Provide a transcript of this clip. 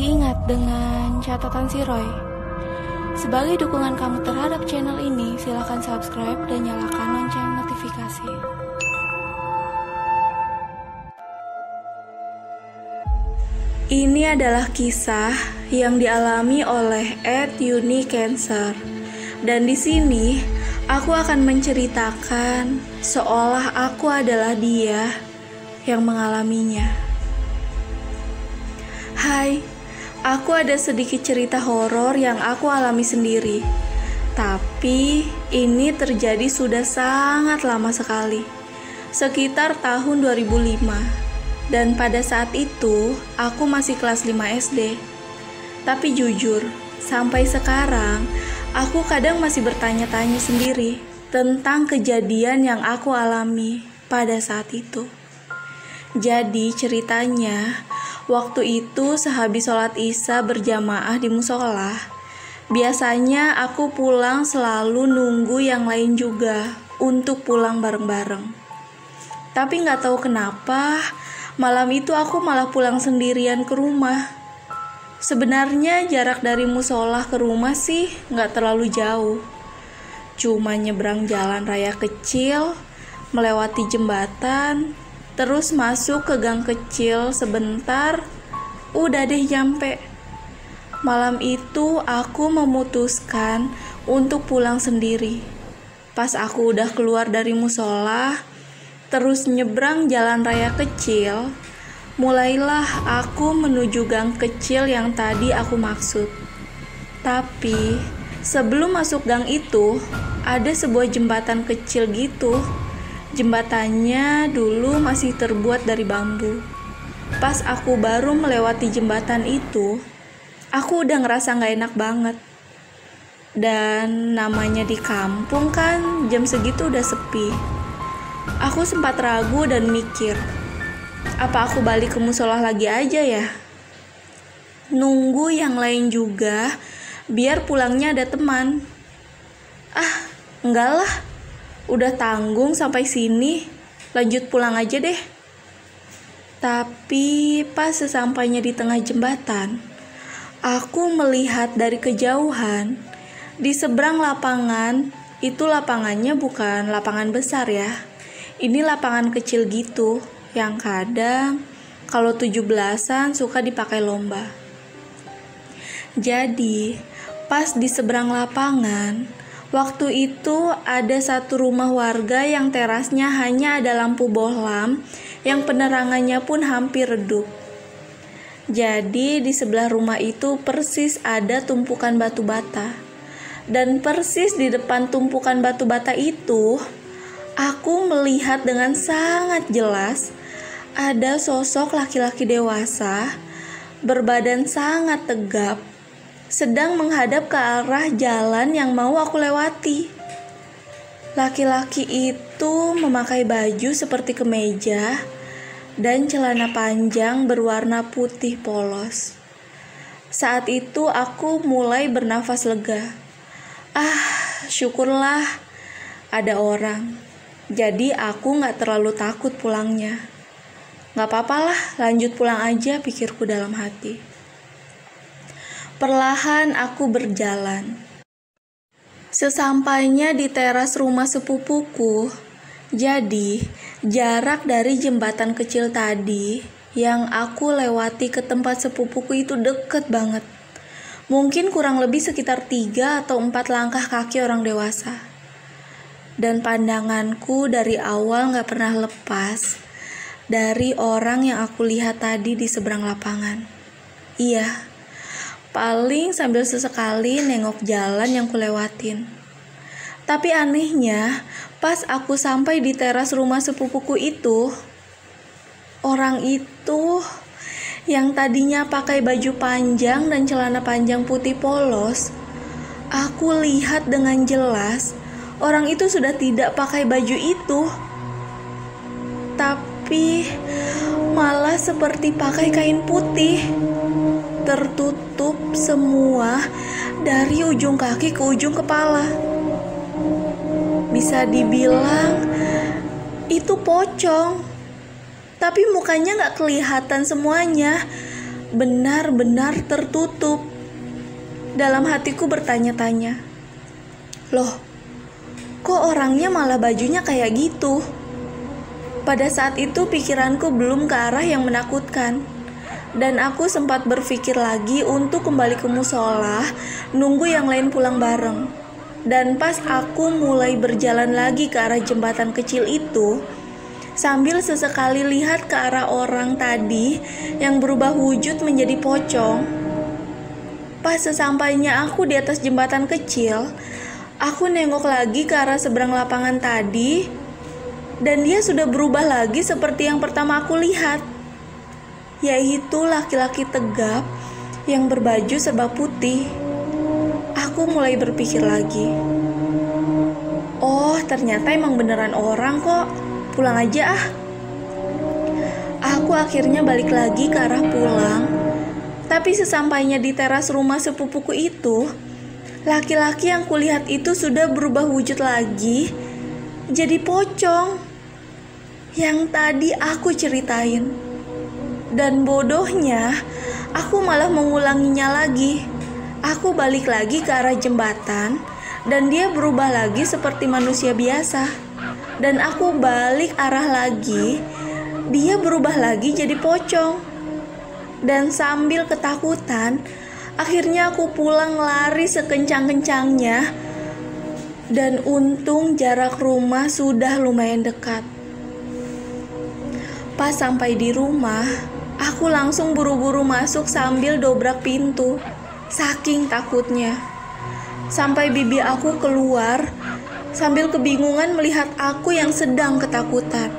Masih ingat dengan catatan si Roy? Sebagai dukungan kamu terhadap channel ini, silakan subscribe dan nyalakan lonceng notifikasi. Ini adalah kisah yang dialami oleh @unicancer. Dan di sini aku akan menceritakan seolah aku adalah dia yang mengalaminya. Hai, aku ada sedikit cerita horor yang aku alami sendiri. Tapi ini terjadi sudah sangat lama sekali, sekitar tahun 2005. Dan pada saat itu aku masih kelas 5 SD. Tapi jujur, sampai sekarang aku kadang masih bertanya-tanya sendiri tentang kejadian yang aku alami pada saat itu. Jadi ceritanya, waktu itu sehabis sholat Isya berjamaah di musola, biasanya aku pulang selalu nunggu yang lain juga untuk pulang bareng-bareng. Tapi gak tahu kenapa, malam itu aku malah pulang sendirian ke rumah. Sebenarnya jarak dari musola ke rumah sih gak terlalu jauh. Cuma nyebrang jalan raya kecil, melewati jembatan, terus masuk ke gang kecil sebentar, udah deh nyampe. Malam itu aku memutuskan untuk pulang sendiri. Pas aku udah keluar dari musola, terus nyebrang jalan raya kecil, mulailah aku menuju gang kecil yang tadi aku maksud. Tapi sebelum masuk gang itu, ada sebuah jembatan kecil gitu. Jembatannya dulu masih terbuat dari bambu. Pas aku baru melewati jembatan itu, aku udah ngerasa gak enak banget. Dan namanya di kampung kan, jam segitu udah sepi. Aku sempat ragu dan mikir, apa aku balik ke musola lagi aja ya? Nunggu yang lain juga, biar pulangnya ada teman. Enggak lah, udah tanggung sampai sini, lanjut pulang aja deh. Tapi pas sesampainya di tengah jembatan, aku melihat dari kejauhan, di seberang lapangan, itu lapangannya bukan lapangan besar ya. Ini lapangan kecil gitu, yang kadang kalau 17-an suka dipakai lomba. Jadi, pas di seberang lapangan, waktu itu ada satu rumah warga yang terasnya hanya ada lampu bohlam yang penerangannya pun hampir redup. Jadi di sebelah rumah itu persis ada tumpukan batu bata. Dan persis di depan tumpukan batu bata itu, aku melihat dengan sangat jelas ada sosok laki-laki dewasa berbadan sangat tegap sedang menghadap ke arah jalan yang mau aku lewati. Laki-laki itu memakai baju seperti kemeja dan celana panjang berwarna putih polos. Saat itu aku mulai bernafas lega. Syukurlah ada orang. Jadi aku gak terlalu takut pulangnya. Gak apa-apalah, lanjut pulang aja, pikirku dalam hati. Perlahan aku berjalan. Sesampainya di teras rumah sepupuku, jadi jarak dari jembatan kecil tadi yang aku lewati ke tempat sepupuku itu deket banget. Mungkin kurang lebih sekitar 3 atau 4 langkah kaki orang dewasa. Dan pandanganku dari awal gak pernah lepas dari orang yang aku lihat tadi di seberang lapangan. Iya, paling sambil sesekali nengok jalan yang kulewatin. Tapi anehnya, pas aku sampai di teras rumah sepupuku itu, orang itu yang tadinya pakai baju panjang dan celana panjang putih polos, aku lihat dengan jelas orang itu sudah tidak pakai baju itu. Tapi malah seperti pakai kain putih, tertutup semua dari ujung kaki ke ujung kepala. Bisa dibilang itu pocong, tapi mukanya gak kelihatan semuanya. benar-benar tertutup. Dalam hatiku bertanya-tanya, loh, kok orangnya malah bajunya kayak gitu? Pada saat itu pikiranku belum ke arah yang menakutkan, dan aku sempat berpikir lagi untuk kembali ke musola, nunggu yang lain pulang bareng. Dan pas aku mulai berjalan lagi ke arah jembatan kecil itu, sambil sesekali lihat ke arah orang tadi yang berubah wujud menjadi pocong. Pas sesampainya aku di atas jembatan kecil, aku nengok lagi ke arah seberang lapangan tadi, dan dia sudah berubah lagi seperti yang pertama aku lihat, yaitu laki-laki tegap yang berbaju serba putih. Aku mulai berpikir lagi, oh ternyata emang beneran orang kok, pulang aja ah. Aku akhirnya balik lagi ke arah pulang, tapi sesampainya di teras rumah sepupuku itu, laki-laki yang kulihat itu sudah berubah wujud lagi jadi pocong yang tadi aku ceritain. Dan bodohnya, aku malah mengulanginya lagi. Aku balik lagi ke arah jembatan, dan dia berubah lagi seperti manusia biasa. Dan aku balik arah lagi, dia berubah lagi jadi pocong. Dan sambil ketakutan, akhirnya aku pulang lari sekencang-kencangnya. Dan untung jarak rumah sudah lumayan dekat. Pas sampai di rumah, aku langsung buru-buru masuk sambil dobrak pintu, saking takutnya. Sampai bibi aku keluar, sambil kebingungan melihat aku yang sedang ketakutan.